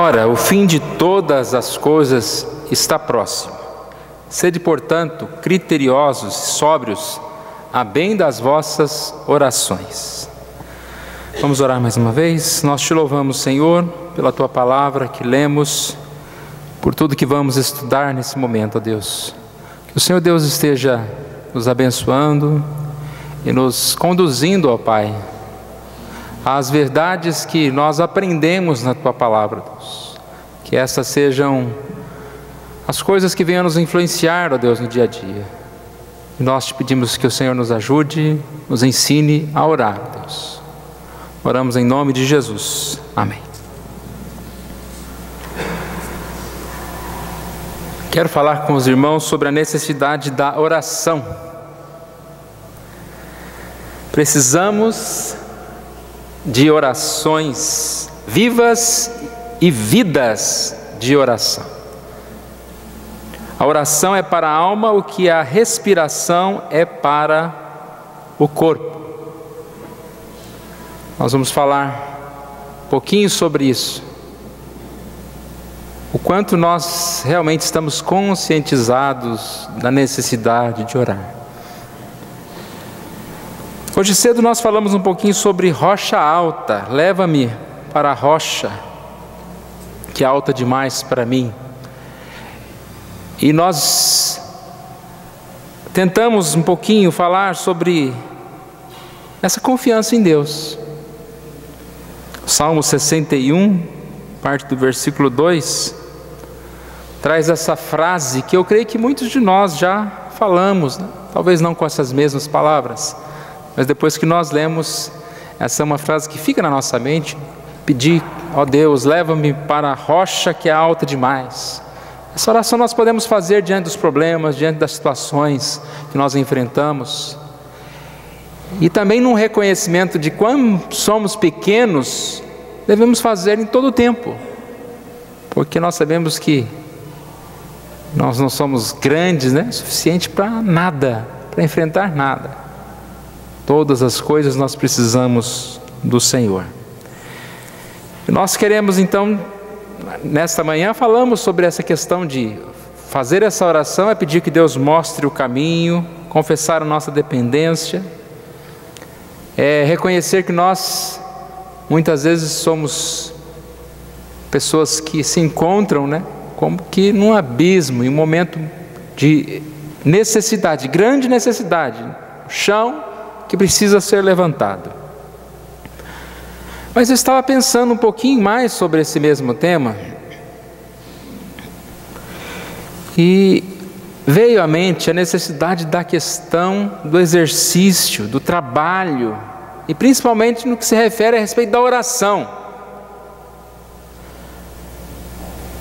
Ora, o fim de todas as coisas está próximo. Sede, portanto, criteriosos e sóbrios, a bem das vossas orações. Vamos orar mais uma vez. Nós te louvamos, Senhor, pela Tua palavra que lemos, por tudo que vamos estudar nesse momento, ó Deus. Que o Senhor Deus esteja nos abençoando e nos conduzindo, ó Pai, às verdades que nós aprendemos na Tua palavra, Deus. Que essas sejam as coisas que venham nos influenciar, ó Deus, no dia a dia. E nós te pedimos que o Senhor nos ajude, nos ensine a orar, ó Deus. Oramos em nome de Jesus. Amém. Quero falar com os irmãos sobre a necessidade da oração. Precisamos de orações vivas e vidas de oração. A oração é para a alma o que a respiração é para o corpo. Nós vamos falar um pouquinho sobre isso. O quanto nós realmente estamos conscientizados da necessidade de orar. Hoje cedo nós falamos um pouquinho sobre rocha alta. Leva-me para a rocha que é alta demais para mim. E nós tentamos um pouquinho falar sobre essa confiança em Deus. Salmo 61, parte do versículo 2, traz essa frase que eu creio que muitos de nós já falamos, né? Talvez não com essas mesmas palavras, mas depois que nós lemos, essa é uma frase que fica na nossa mente. Pedir, ó Deus, leva-me para a rocha que é alta demais. Essa oração nós podemos fazer diante dos problemas, diante das situações que nós enfrentamos. E também num reconhecimento de quão somos pequenos, devemos fazer em todo o tempo. Porque nós sabemos que nós não somos grandes, né? Suficiente para nada, para enfrentar nada. Todas as coisas nós precisamos do Senhor. E nós queremos então, nesta manhã falamos sobre essa questão de fazer essa oração, é pedir que Deus mostre o caminho, confessar a nossa dependência, é reconhecer que nós muitas vezes somos pessoas que se encontram, né, como que num abismo, em um momento de necessidade, grande necessidade, chão que precisa ser levantado. Mas eu estava pensando um pouquinho mais sobre esse mesmo tema e veio à mente a necessidade da questão do exercício, do trabalho e principalmente no que se refere a respeito da oração.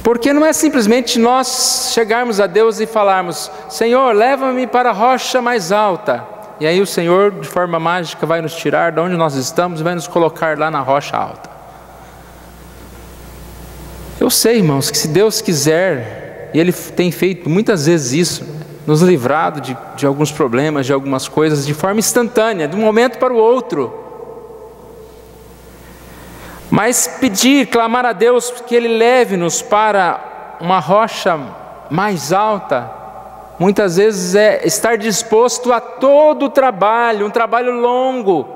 Porque não é simplesmente nós chegarmos a Deus e falarmos: Senhor, leva-me para a rocha mais alta. E aí o Senhor, de forma mágica, vai nos tirar de onde nós estamos e vai nos colocar lá na rocha alta. Eu sei, irmãos, que se Deus quiser, e Ele tem feito muitas vezes isso, nos livrado de alguns problemas, de algumas coisas, de forma instantânea, de um momento para o outro. Mas pedir, clamar a Deus que Ele leve-nos para uma rocha mais alta, muitas vezes é estar disposto a todo o trabalho, um trabalho longo.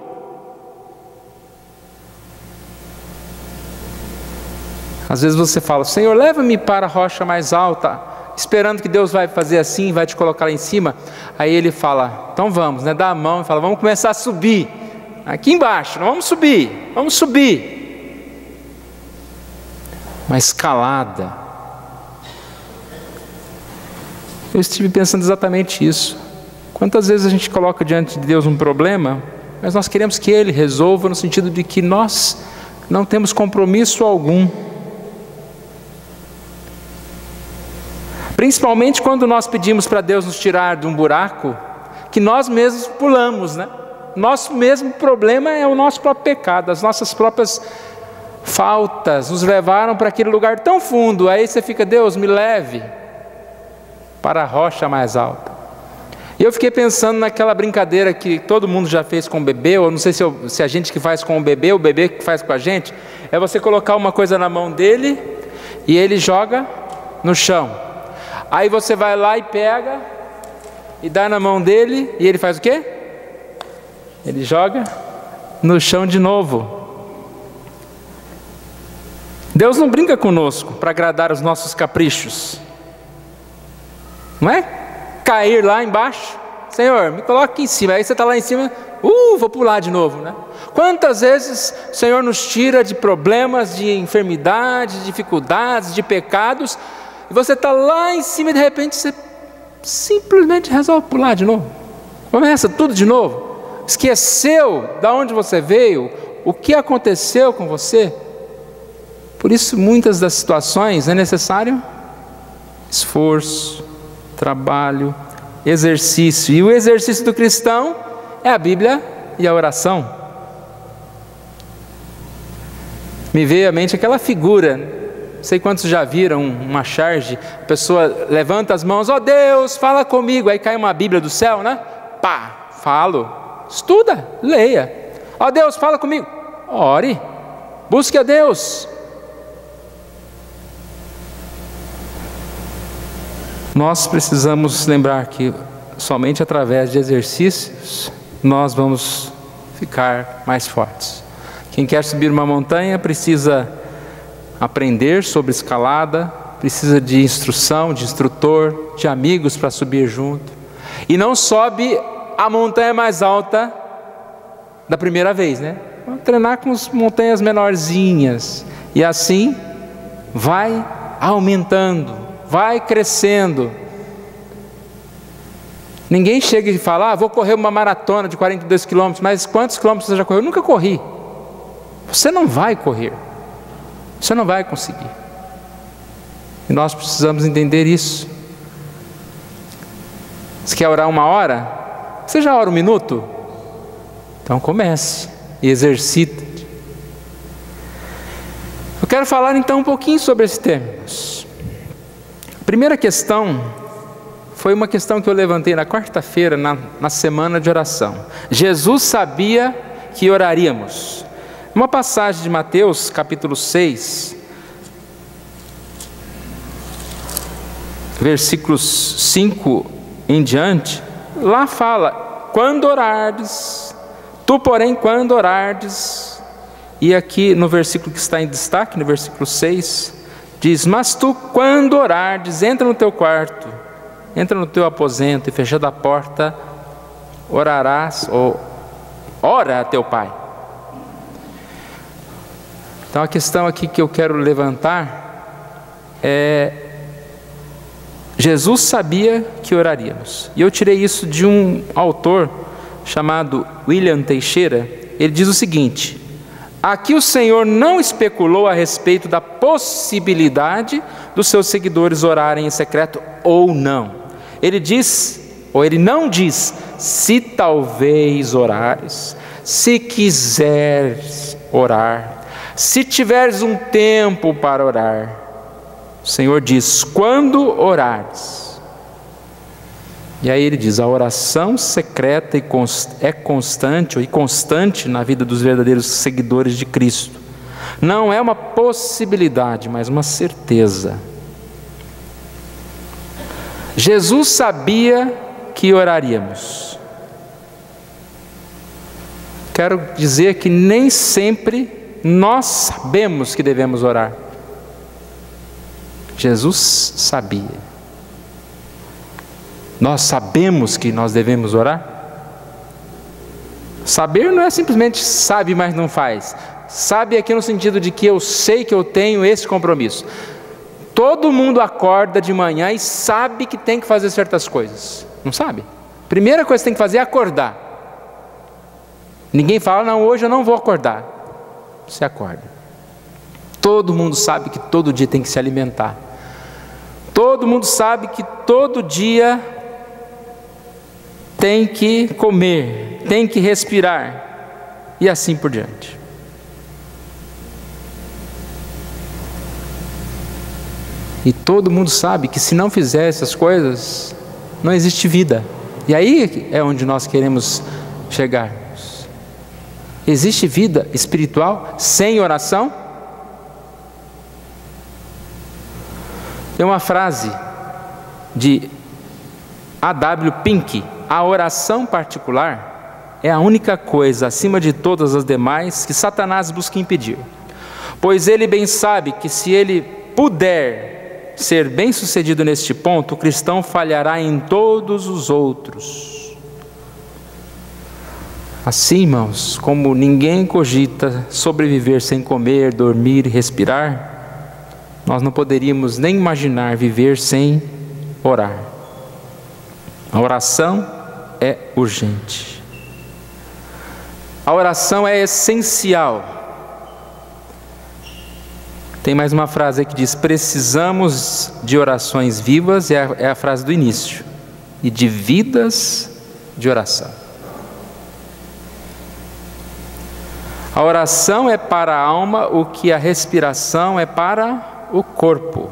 Às vezes você fala: Senhor, leva-me para a rocha mais alta, esperando que Deus vai fazer assim, vai te colocar lá em cima. Aí Ele fala: então vamos, né? Dá a mão e fala: vamos começar a subir. Aqui embaixo, não vamos subir, vamos subir. Uma escalada. Eu estive pensando exatamente isso. Quantas vezes a gente coloca diante de Deus um problema, mas nós queremos que Ele resolva, no sentido de que nós não temos compromisso algum. Principalmente quando nós pedimos para Deus nos tirar de um buraco que nós mesmos pulamos, né? Nosso mesmo problema é o nosso próprio pecado, as nossas próprias faltas nos levaram para aquele lugar tão fundo. Aí você fica: Deus, me leve para a rocha mais alta. E eu fiquei pensando naquela brincadeira que todo mundo já fez com o bebê, ou não sei se a gente que faz com o bebê que faz com a gente, é você colocar uma coisa na mão dele, e ele joga no chão. Aí você vai lá e pega e dá na mão dele, e ele faz o quê? Ele joga no chão de novo. Deus não brinca conosco para agradar os nossos caprichos. Não é cair lá embaixo. Senhor, me coloca aqui em cima. Aí você está lá em cima, vou pular de novo, né? Quantas vezes o Senhor nos tira de problemas, de enfermidades, de dificuldades, de pecados, e você está lá em cima e de repente você simplesmente resolve pular de novo. Começa tudo de novo. Esqueceu de onde você veio, o que aconteceu com você. Por isso, muitas das situações é necessário esforço, trabalho, exercício. E o exercício do cristão é a Bíblia e a oração. Me veio à mente aquela figura, não sei quantos já viram uma charge, a pessoa levanta as mãos, ó Deus, fala comigo, aí cai uma Bíblia do céu, né? Pá, falo, estuda, leia. Ó Deus, fala comigo, ore, busque a Deus. Nós precisamos lembrar que somente através de exercícios nós vamos ficar mais fortes. Quem quer subir uma montanha precisa aprender sobre escalada, precisa de instrução, de instrutor, de amigos para subir junto. E não sobe a montanha mais alta da primeira vez, né? Vamos treinar com as montanhas menorzinhas. E assim vai aumentando, vai crescendo. Ninguém chega e fala, vou correr uma maratona de 42 quilômetros, mas quantos quilômetros você já correu? Eu nunca corri. Você não vai correr, você não vai conseguir. E nós precisamos entender isso. Você quer orar 1 hora? Você já ora 1 minuto? Então comece e exercite. Eu quero falar então um pouquinho sobre esses termos. A primeira questão foi uma questão que eu levantei na quarta-feira, na semana de oração. Jesus sabia que oraríamos. Uma passagem de Mateus, capítulo 6, versículos 5 em diante, lá fala, quando orardes, tu porém quando orardes, e aqui no versículo que está em destaque, no versículo 6, diz, mas tu quando orardes, entra no teu quarto, entra no teu aposento e fechada a porta, orarás, ou ora a teu pai. Então a questão aqui que eu quero levantar é, Jesus sabia que oraríamos. E eu tirei isso de um autor chamado William Teixeira. Ele diz o seguinte, aqui o Senhor não especulou a respeito da possibilidade dos seus seguidores orarem em secreto ou não. Ele diz, ou ele não diz, se talvez orares, se quiseres orar, se tiveres um tempo para orar. O Senhor diz, quando orares. E aí ele diz, a oração secreta é constante, e constante na vida dos verdadeiros seguidores de Cristo. Não é uma possibilidade, mas uma certeza. Jesus sabia que oraríamos. Quero dizer que nem sempre nós sabemos que devemos orar. Jesus sabia. Nós sabemos que nós devemos orar? Saber não é simplesmente sabe, mas não faz. Sabe aqui no sentido de que eu sei que eu tenho esse compromisso. Todo mundo acorda de manhã e sabe que tem que fazer certas coisas. Não sabe? Primeira coisa que tem que fazer é acordar. Ninguém fala, não, hoje eu não vou acordar. Você acorda. Todo mundo sabe que todo dia tem que se alimentar. Todo mundo sabe que todo dia tem que comer, tem que respirar, e assim por diante. E todo mundo sabe que se não fizer essas coisas, não existe vida. E aí é onde nós queremos chegar. Existe vida espiritual sem oração? Tem uma frase de A.W. Pink: a oração particular é a única coisa acima de todas as demais que Satanás busca impedir, pois ele bem sabe que se ele puder ser bem sucedido neste ponto, o cristão falhará em todos os outros. Assim, irmãos, como ninguém cogita sobreviver sem comer, dormir e respirar, nós não poderíamos nem imaginar viver sem orar. A oração é urgente. A oração é essencial. Tem mais uma frase aí que diz: precisamos de orações vivas, é a frase do início, e de vidas de oração. A oração é para a alma o que a respiração é para o corpo.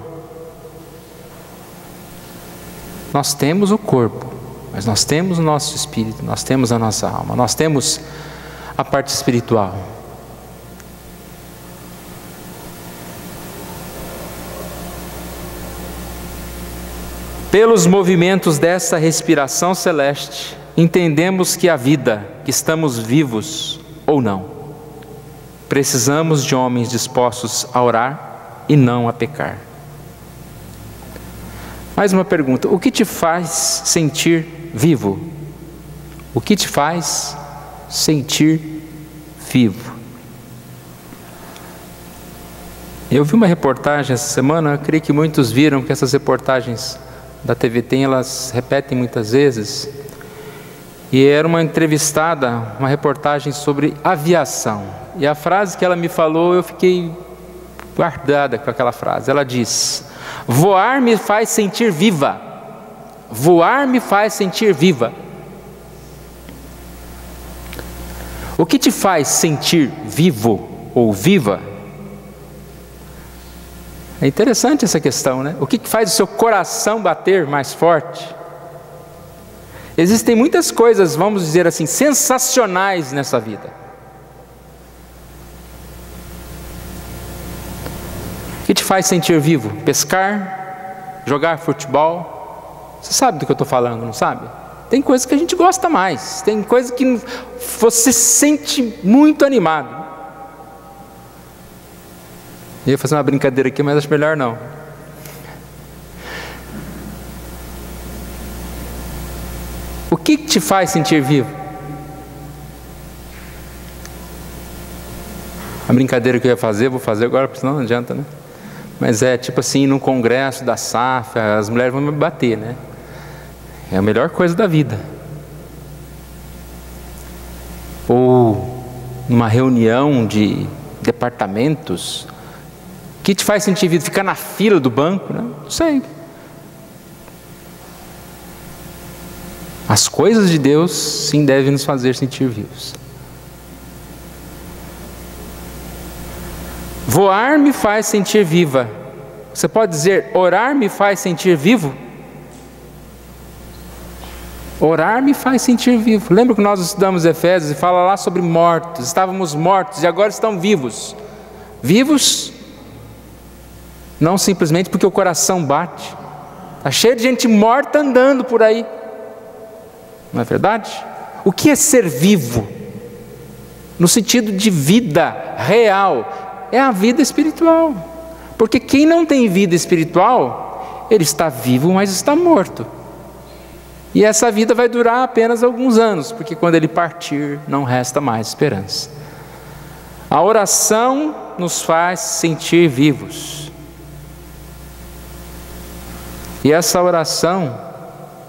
Nós temos o corpo, mas nós temos o nosso espírito, nós temos a nossa alma, nós temos a parte espiritual. Pelos movimentos dessa respiração celeste, entendemos que a vida, que estamos vivos ou não, precisamos de homens dispostos a orar e não a pecar. Mais uma pergunta: o que te faz sentir vivo? O que te faz sentir vivo? Eu vi uma reportagem essa semana, eu creio que muitos viram, que essas reportagens da TVT, elas repetem muitas vezes, e era uma entrevistada, uma reportagem sobre aviação, e a frase que ela me falou, eu fiquei guardada com aquela frase. Ela diz: voar me faz sentir viva. Voar me faz sentir viva. O que te faz sentir vivo ou viva? É interessante essa questão, né? O que faz o seu coração bater mais forte? Existem muitas coisas, vamos dizer assim, sensacionais nessa vida. O que te faz sentir vivo? Pescar? Jogar futebol? Você sabe do que eu estou falando, não sabe? Tem coisas que a gente gosta mais, tem coisas que você se sente muito animado. Eu ia fazer uma brincadeira aqui, mas acho melhor não. O que te faz sentir vivo? A brincadeira que eu ia fazer, vou fazer agora, porque senão não adianta, né? Mas é tipo assim, num congresso da SAF, as mulheres vão me bater, né? É a melhor coisa da vida. Ou numa reunião de departamentos, o que te faz sentir vivo? Ficar na fila do banco, né? Não sei. As coisas de Deus sim devem nos fazer sentir vivos. Voar me faz sentir viva. Você pode dizer: orar me faz sentir vivo? Orar me faz sentir vivo. Lembra que nós estudamos Efésios e fala lá sobre mortos? Estávamos mortos e agora estão vivos. Vivos não simplesmente porque o coração bate. Está cheio de gente morta andando por aí. Não é verdade? O que é ser vivo? No sentido de vida real, é a vida espiritual. Porque quem não tem vida espiritual, ele está vivo, mas está morto. E essa vida vai durar apenas alguns anos, porque quando ele partir, não resta mais esperança. A oração nos faz sentir vivos. E essa oração,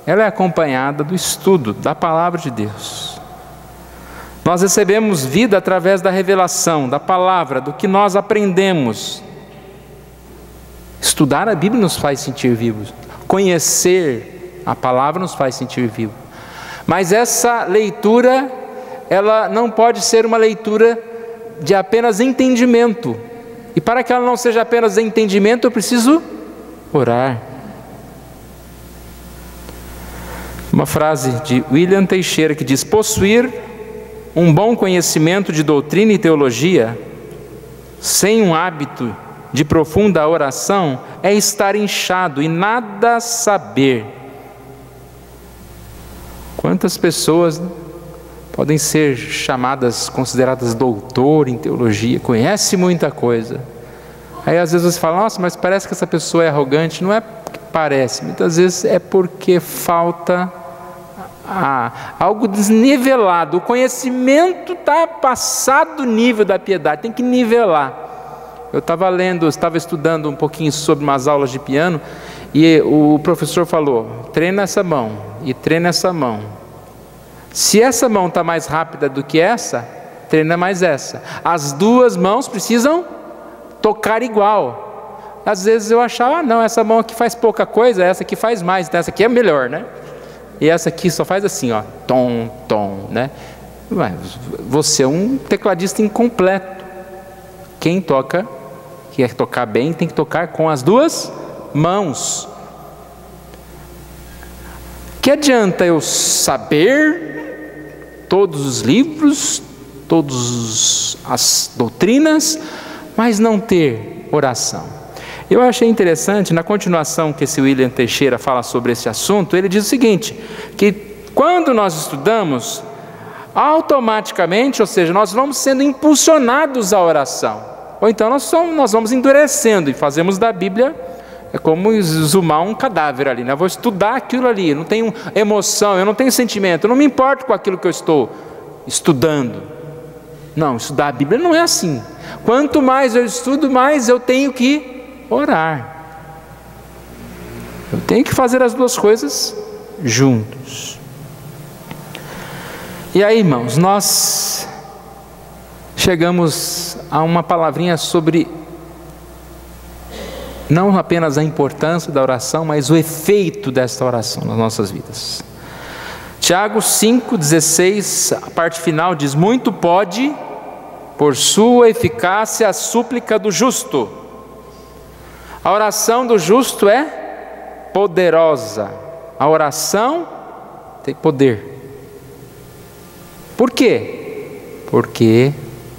ela é acompanhada do estudo da palavra de Deus. Nós recebemos vida através da revelação, da palavra, do que nós aprendemos. Estudar a Bíblia nos faz sentir vivos. Conhecer a palavra nos faz sentir vivos. Mas essa leitura, ela não pode ser uma leitura de apenas entendimento. E para que ela não seja apenas entendimento, eu preciso orar. Uma frase de William Teixeira que diz: possuir um bom conhecimento de doutrina e teologia, sem um hábito de profunda oração é estar inchado e nada saber. Quantas pessoas podem ser chamadas, consideradas doutor em teologia, conhece muita coisa. Aí às vezes você fala, nossa, mas parece que essa pessoa é arrogante. Não é porque parece, muitas vezes é porque falta algo desnivelado. O conhecimento está passado do nível da piedade, tem que nivelar. Eu estava estudando um pouquinho sobre umas aulas de piano, e o professor falou, treina essa mão e treina essa mão. Se essa mão está mais rápida do que essa, treina mais essa. As duas mãos precisam tocar igual. Às vezes eu achava, não, essa mão aqui faz pouca coisa, essa aqui faz mais, então essa aqui é melhor, né? E essa aqui só faz assim, ó, tom, tom, né? Você é um tecladista incompleto. Quem quer tocar bem, tem que tocar com as duas mãos. Que adianta eu saber todos os livros, todas as doutrinas, mas não ter oração? Eu achei interessante, na continuação que esse William Teixeira fala sobre esse assunto, ele diz o seguinte, que quando nós estudamos, automaticamente, ou seja, nós vamos sendo impulsionados à oração, ou então nós vamos endurecendo e fazemos da Bíblia, é como exumar um cadáver ali, né? Eu vou estudar aquilo ali, eu não tenho emoção, eu não tenho sentimento, eu não me importo com aquilo que eu estou estudando. Não, estudar a Bíblia não é assim. Quanto mais eu estudo, mais eu tenho que orar. Eu tenho que fazer as duas coisas juntos. E aí, irmãos, nós chegamos a uma palavrinha sobre não apenas a importância da oração, mas o efeito desta oração nas nossas vidas. Tiago 5,16, a parte final diz, muito pode, por sua eficácia, a súplica do justo. A oração do justo é poderosa. A oração tem poder. Por quê? Porque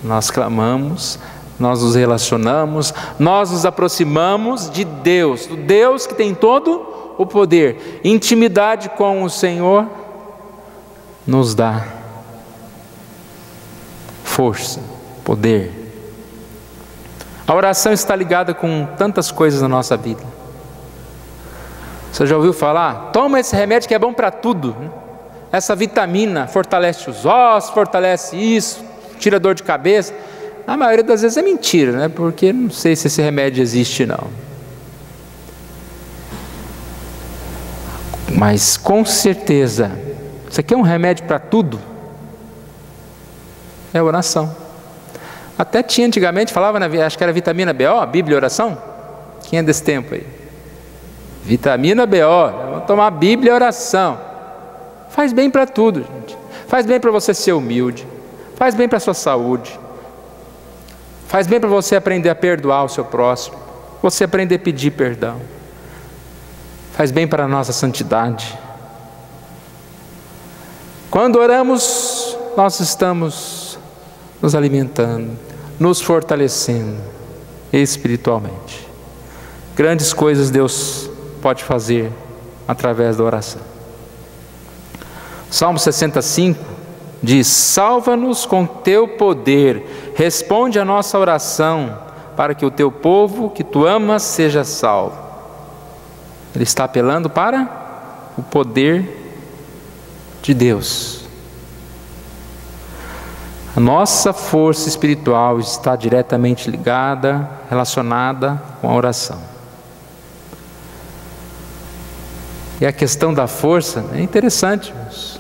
nós clamamos, nós nos relacionamos, nós nos aproximamos de Deus, do Deus que tem todo o poder. Intimidade com o Senhor nos dá força, poder. A oração está ligada com tantas coisas na nossa vida. Você já ouviu falar? Toma esse remédio que é bom para tudo. Essa vitamina fortalece os ossos, fortalece isso, tira dor de cabeça. A maioria das vezes é mentira, né? Porque não sei se esse remédio existe não. Mas com certeza, isso aqui é um remédio para tudo. É oração. Até tinha antigamente, falava, acho que era vitamina BO, Bíblia e oração. Quem é desse tempo aí? Vitamina BO, vamos tomar Bíblia e oração. Faz bem para tudo, gente. Faz bem para você ser humilde. Faz bem para a sua saúde. Faz bem para você aprender a perdoar o seu próximo. Você aprender a pedir perdão. Faz bem para a nossa santidade. Quando oramos, nós estamos nos alimentando, nos fortalecendo espiritualmente. Grandes coisas Deus pode fazer através da oração. Salmo 65 diz, salva-nos com teu poder, responde a nossa oração, para que o teu povo que tu amas seja salvo. Ele está apelando para o poder de Deus. A nossa força espiritual está diretamente ligada, relacionada com a oração. E a questão da força é interessante, irmãos.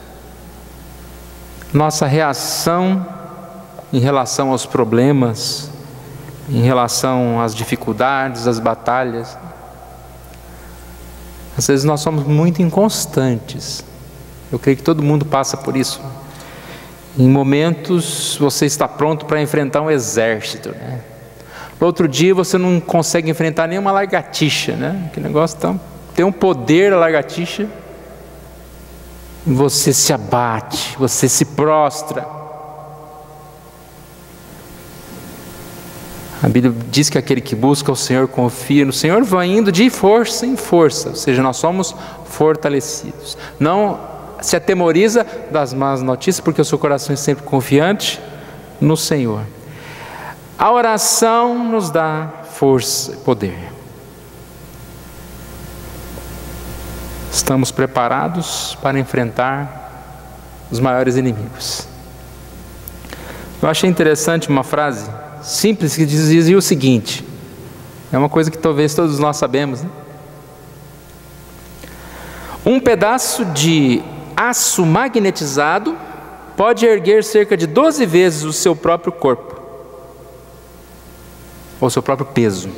Nossa reação em relação aos problemas, em relação às dificuldades, às batalhas. Às vezes nós somos muito inconstantes. Eu creio que todo mundo passa por isso. Em momentos você está pronto para enfrentar um exército, né? No outro dia você não consegue enfrentar nenhuma lagartixa, né? Que negócio tem um poder a lagartixa. Você se abate, você se prostra. A Bíblia diz que aquele que busca o Senhor, confia no Senhor, vai indo de força em força, ou seja, nós somos fortalecidos. Não se atemoriza das más notícias, porque o seu coração é sempre confiante no Senhor. A oração nos dá força e poder. Estamos preparados para enfrentar os maiores inimigos. Eu achei interessante uma frase simples que dizia o seguinte, é uma coisa que talvez todos nós sabemos, né? Um pedaço de aço magnetizado pode erguer cerca de 12 vezes o seu próprio corpo, ou seu próprio peso.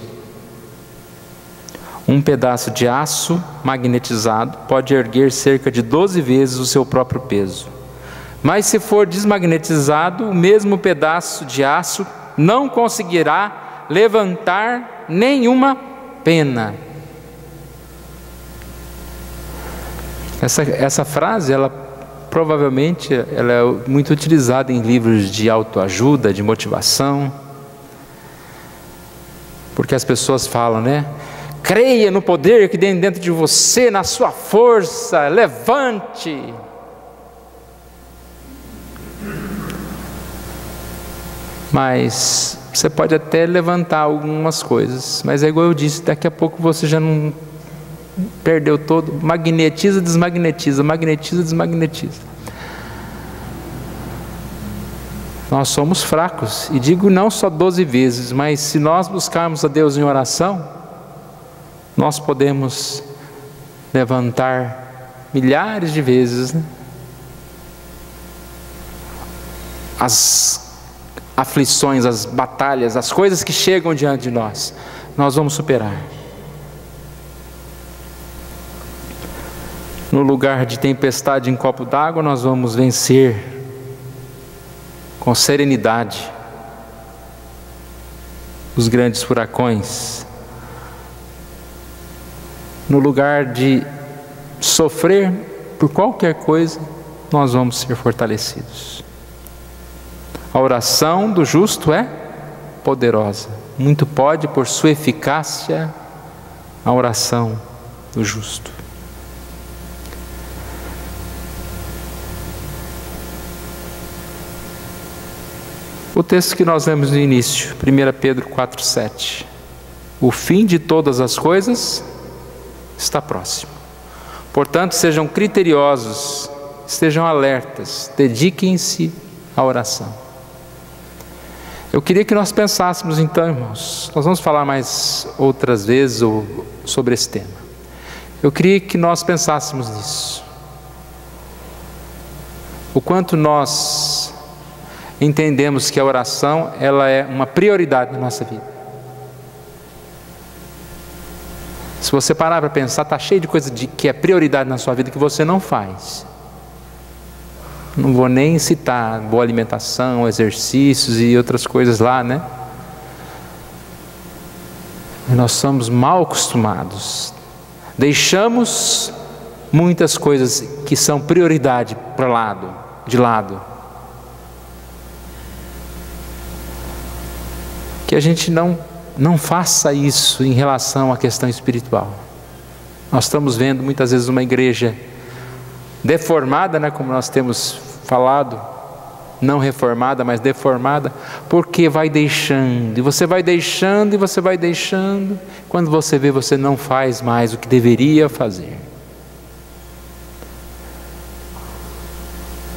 Um pedaço de aço magnetizado pode erguer cerca de 12 vezes o seu próprio peso. Mas se for desmagnetizado, o mesmo pedaço de aço não conseguirá levantar nenhuma pena. Essa frase, ela provavelmente ela é muito utilizada em livros de autoajuda, de motivação, porque as pessoas falam, né? Creia no poder que tem dentro de você, na sua força, levante. Mas você pode até levantar algumas coisas, mas é igual eu disse, daqui a pouco você já não perdeu todo, magnetiza, desmagnetiza, magnetiza, desmagnetiza. Nós somos fracos, e digo não só 12 vezes, mas se nós buscarmos a Deus em oração, nós podemos levantar milhares de vezes, né? As aflições, as batalhas, as coisas que chegam diante de nós, nós vamos superar. No lugar de tempestade em copo d'água, nós vamos vencer com serenidade os grandes furacões. No lugar de sofrer por qualquer coisa, nós vamos ser fortalecidos. A oração do justo é poderosa. Muito pode por sua eficácia a oração do justo. O texto que nós lemos no início, 1 Pedro 4,7. O fim de todas as coisas está próximo. Portanto, sejam criteriosos, estejam alertas, dediquem-se à oração. Eu queria que nós pensássemos então, irmãos, nós vamos falar mais outras vezes sobre esse tema. Eu queria que nós pensássemos nisso. O quanto nós entendemos que a oração, ela é uma prioridade na nossa vida. Se você parar para pensar, está cheio de coisa que é prioridade na sua vida que você não faz. Não vou nem citar boa alimentação, exercícios e outras coisas lá, né? Nós somos mal acostumados. Deixamos muitas coisas que são prioridade de lado. Que a gente não faça isso em relação à questão espiritual. Nós estamos vendo muitas vezes uma igreja deformada, né, como nós temos falado, não reformada, mas deformada, porque vai deixando, e você vai deixando, e você vai deixando, quando você vê, você não faz mais o que deveria fazer.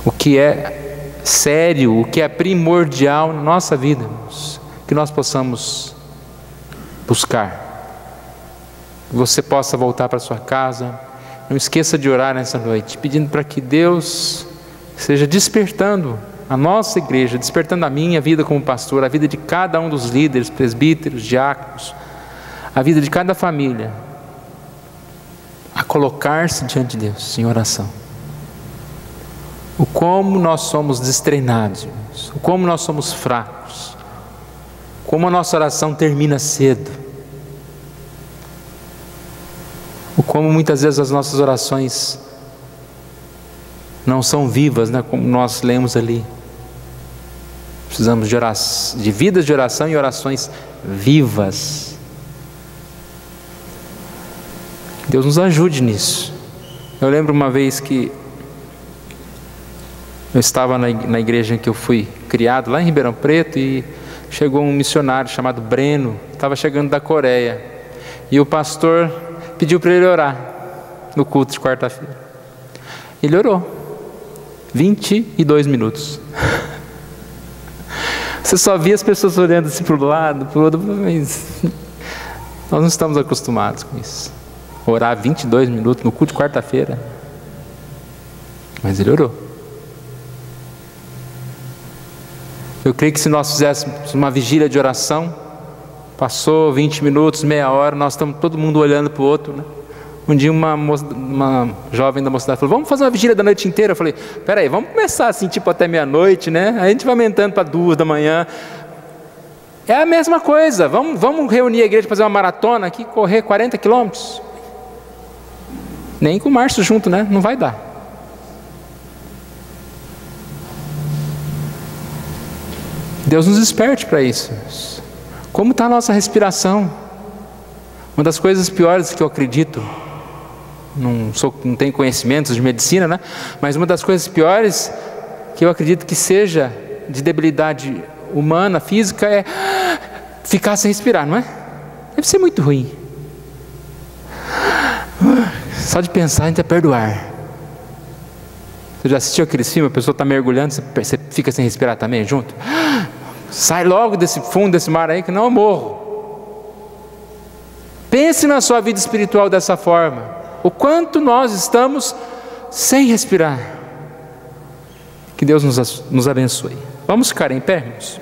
O que é sério, o que é primordial na nossa vida, irmãos, que nós possamos buscar, que você possa voltar para sua casa. Não esqueça de orar nessa noite, pedindo para que Deus esteja despertando a nossa igreja, despertando a minha vida como pastor, a vida de cada um dos líderes, presbíteros, diáconos, a vida de cada família, a colocar-se diante de Deus em oração. O como nós somos destreinados, o como nós somos fracos, como a nossa oração termina cedo, o como muitas vezes as nossas orações não são vivas, né, como nós lemos ali. Precisamos de vidas de oração e orações vivas. Deus nos ajude nisso. Eu lembro uma vez que eu estava na igreja em que eu fui criado, lá em Ribeirão Preto, e chegou um missionário chamado Breno, estava chegando da Coreia, e o pastor pediu para ele orar no culto de quarta-feira. Ele orou 22 minutos. Você só via as pessoas olhando assim para o lado, para o outro, mas nós não estamos acostumados com isso. Orar 22 minutos no culto de quarta-feira. Mas ele orou. Eu creio que se nós fizéssemos uma vigília de oração, passou 20 minutos, meia hora, nós estamos todo mundo olhando para o outro, né? Um dia uma jovem da mocidade falou: vamos fazer uma vigília da noite inteira. Eu falei: peraí, vamos começar assim, tipo até meia-noite, né? A gente vai aumentando para 2 da manhã. É a mesma coisa. Vamos reunir a igreja para fazer uma maratona aqui, correr 40 quilômetros. Nem com o Márcio junto, né? Não vai dar. Deus nos desperte para isso. Como está a nossa respiração? Uma das coisas piores que eu acredito, não tenho conhecimentos de medicina, né? Mas uma das coisas piores que eu acredito que seja de debilidade humana, física, é ficar sem respirar, não é? Deve ser muito ruim. Só de pensar a gente é perdoar. Você já assistiu aqueles filmes? A pessoa está mergulhando, você fica sem respirar também junto? Sai logo desse fundo, desse mar aí, que não eu morro. Pense na sua vida espiritual dessa forma. O quanto nós estamos sem respirar. Que Deus nos abençoe. Vamos ficar em pé, irmãos?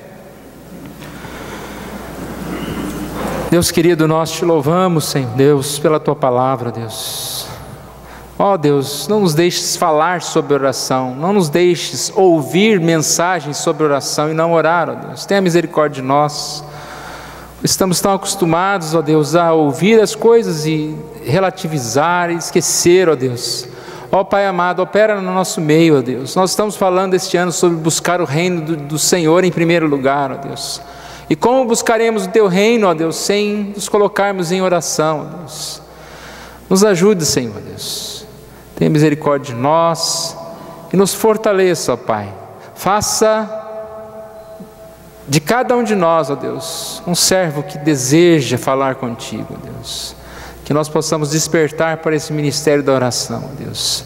Deus querido, nós te louvamos, Senhor Deus, pela tua palavra, Deus. Ó Deus, não nos deixes falar sobre oração, não nos deixes ouvir mensagens sobre oração e não orar, ó Deus. Tenha misericórdia de nós. Estamos tão acostumados, ó Deus, a ouvir as coisas e relativizar e esquecer, ó Deus. Ó Pai amado, opera no nosso meio, ó Deus. Nós estamos falando este ano sobre buscar o reino do Senhor em primeiro lugar, ó Deus. E como buscaremos o teu reino, ó Deus, sem nos colocarmos em oração, ó Deus. Nos ajude, Senhor, ó Deus. Tenha misericórdia de nós e nos fortaleça, ó Pai. Faça de cada um de nós, ó Deus, um servo que deseja falar contigo, ó Deus. Que nós possamos despertar para esse ministério da oração, ó Deus.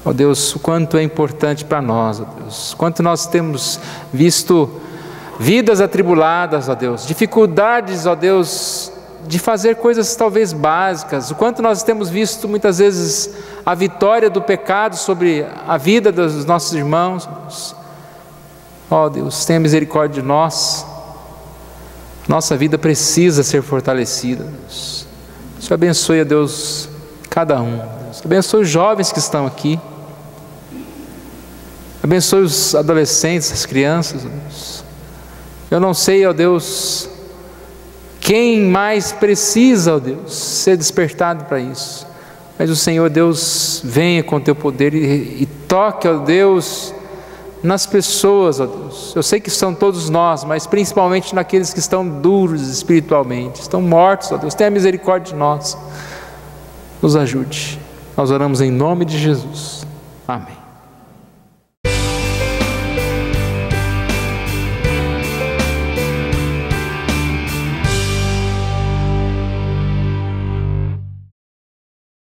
Ó Deus, o quanto é importante para nós, ó Deus. Quanto nós temos visto vidas atribuladas, ó Deus. Dificuldades, ó Deus, de fazer coisas talvez básicas. O quanto nós temos visto muitas vezes a vitória do pecado sobre a vida dos nossos irmãos, ó Deus. Ó Deus, tenha misericórdia de nós. Nossa vida precisa ser fortalecida, Deus. Senhor, abençoe, ó Deus, cada um. Deus. Abençoe os jovens que estão aqui. Abençoe os adolescentes, as crianças, ó Deus. Eu não sei, ó Deus, quem mais precisa, ó Deus, ser despertado para isso. Mas o Senhor, Deus, venha com o teu poder e toque, ó Deus, nas pessoas, ó Deus. Eu sei que são todos nós, mas principalmente naqueles que estão duros espiritualmente, estão mortos, ó Deus. Tenha misericórdia de nós. Nos ajude. Nós oramos em nome de Jesus. Amém.